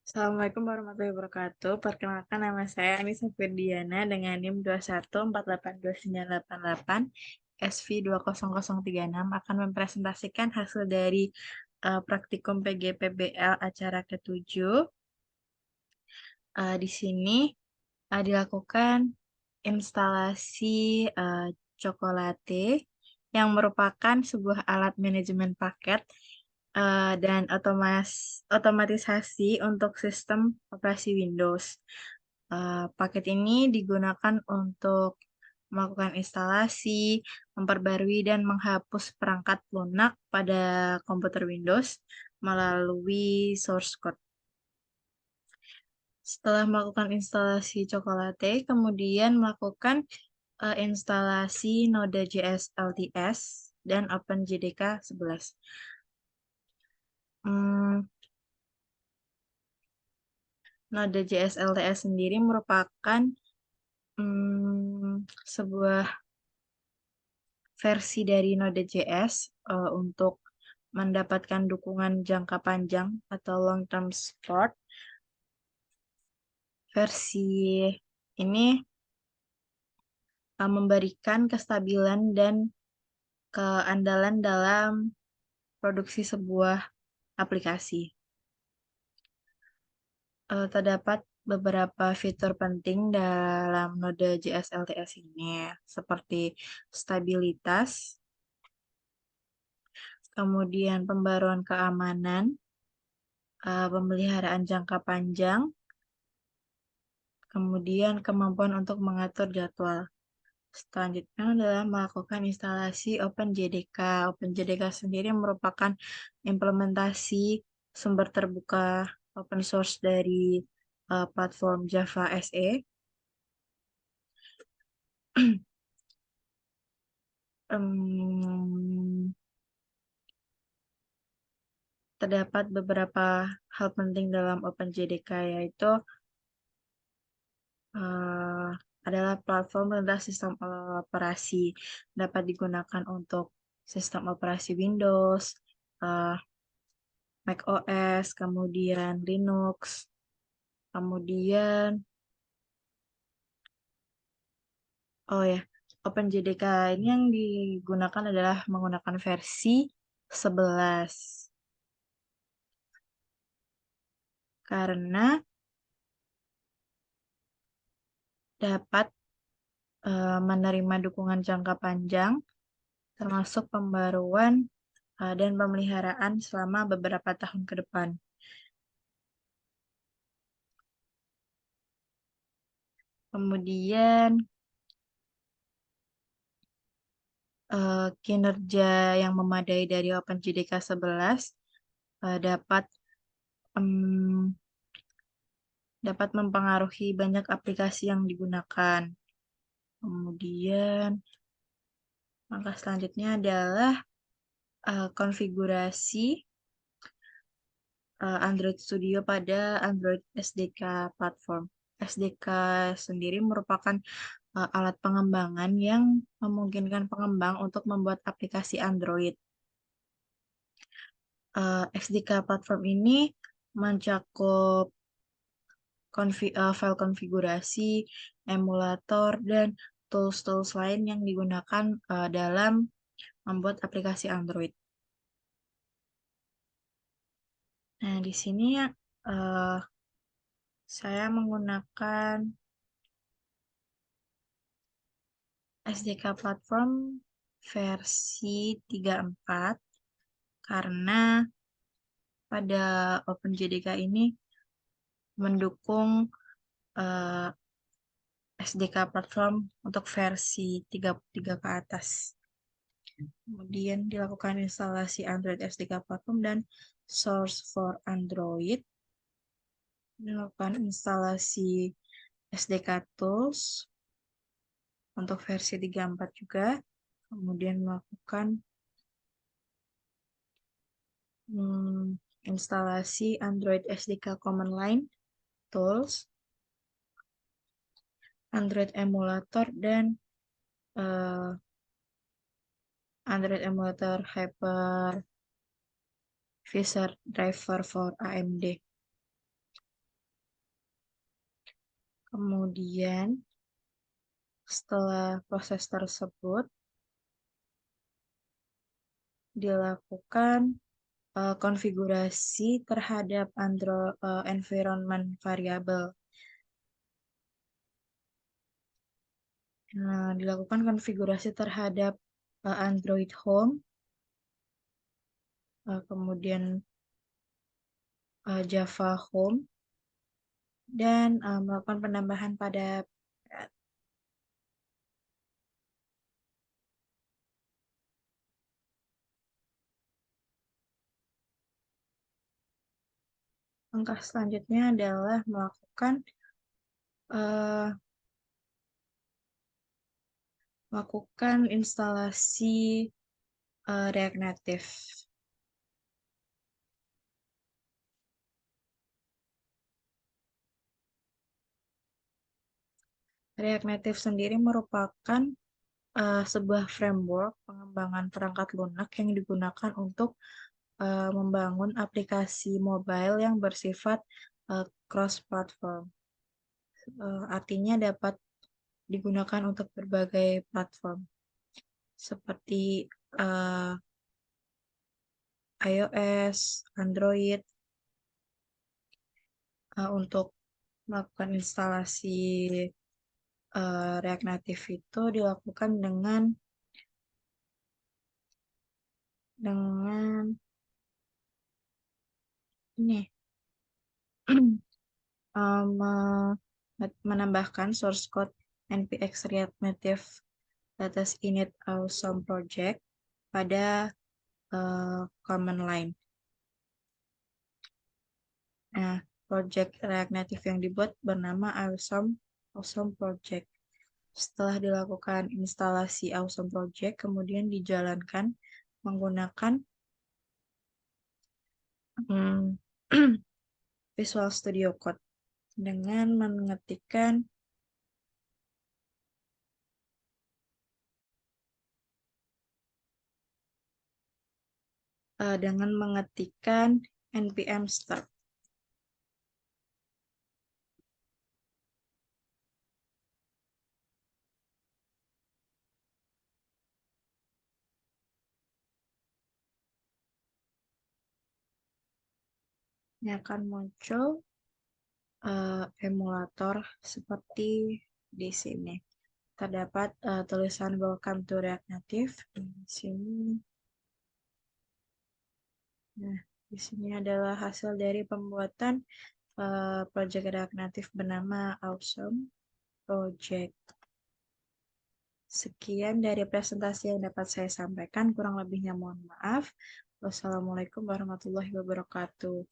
Assalamualaikum warahmatullahi wabarakatuh. Perkenalkan nama saya Anissa Firdiana dengan NIM 21482988 SV20036 akan mempresentasikan hasil dari praktikum PGPBL acara ke-7. Di sini dilakukan instalasi Cokolate yang merupakan sebuah alat manajemen paket dan otomatisasi untuk sistem operasi Windows. Paket ini digunakan untuk melakukan instalasi, memperbarui, dan menghapus perangkat lunak pada komputer Windows melalui source code. Setelah melakukan instalasi Cokolate, kemudian melakukan instalasi Node.js LTS dan OpenJDK 11. Node.js LTS sendiri merupakan sebuah versi dari Node.js untuk mendapatkan dukungan jangka panjang atau long term support. Versi ini memberikan kestabilan dan keandalan dalam produksi sebuah aplikasi. Terdapat beberapa fitur penting dalam Node.js LTS ini, seperti stabilitas, kemudian pembaruan keamanan, pemeliharaan jangka panjang, kemudian kemampuan untuk mengatur jadwal. Selanjutnya adalah melakukan instalasi OpenJDK. OpenJDK sendiri merupakan implementasi sumber terbuka open source dari platform Java SE. Terdapat beberapa hal penting dalam OpenJDK, yaitu adalah platform perintah sistem operasi, dapat digunakan untuk sistem operasi Windows, Mac OS, kemudian Linux, kemudian OpenJDK ini yang digunakan adalah menggunakan versi 11. Karena dapat menerima dukungan jangka panjang, termasuk pembaruan dan pemeliharaan selama beberapa tahun ke depan. Kemudian kinerja yang memadai dari OpenJDK 11 dapat mempengaruhi banyak aplikasi yang digunakan. Kemudian langkah selanjutnya adalah konfigurasi Android Studio pada Android SDK platform. SDK sendiri merupakan alat pengembangan yang memungkinkan pengembang untuk membuat aplikasi Android. SDK platform ini mencakup file konfigurasi, emulator, dan tools-tools lain yang digunakan dalam membuat aplikasi Android. Nah, di sini saya menggunakan SDK platform versi 34 karena pada OpenJDK ini mendukung SDK platform untuk versi 33 ke atas. Kemudian dilakukan instalasi Android SDK platform dan source for Android. Dilakukan instalasi SDK tools untuk versi 34 juga. Kemudian melakukan instalasi Android SDK Command Line Tools, Android Emulator, dan Android Emulator Hypervisor Driver for AMD. Kemudian setelah proses tersebut dilakukan konfigurasi terhadap environment variable. Nah, dilakukan konfigurasi terhadap Android Home, kemudian Java Home, dan melakukan penambahan pada langkah selanjutnya adalah melakukan instalasi React Native. React Native sendiri merupakan sebuah framework pengembangan perangkat lunak yang digunakan untuk membangun aplikasi mobile yang bersifat cross-platform. Artinya dapat digunakan untuk berbagai platform seperti iOS, Android. Untuk melakukan instalasi React Native itu dilakukan dengan ini menambahkan source code npx React Native latest init awesome project pada command line. Nah, project React Native yang dibuat bernama awesome project. Setelah dilakukan instalasi awesome project, kemudian dijalankan menggunakan Visual Studio Code dengan mengetikkan npm start. Ini akan muncul emulator seperti di sini. Terdapat tulisan Welcome to React Native di sini. Nah, di sini adalah hasil dari pembuatan project React Native bernama Awesome Project. Sekian dari presentasi yang dapat saya sampaikan. Kurang lebihnya mohon maaf. Wassalamualaikum warahmatullahi wabarakatuh.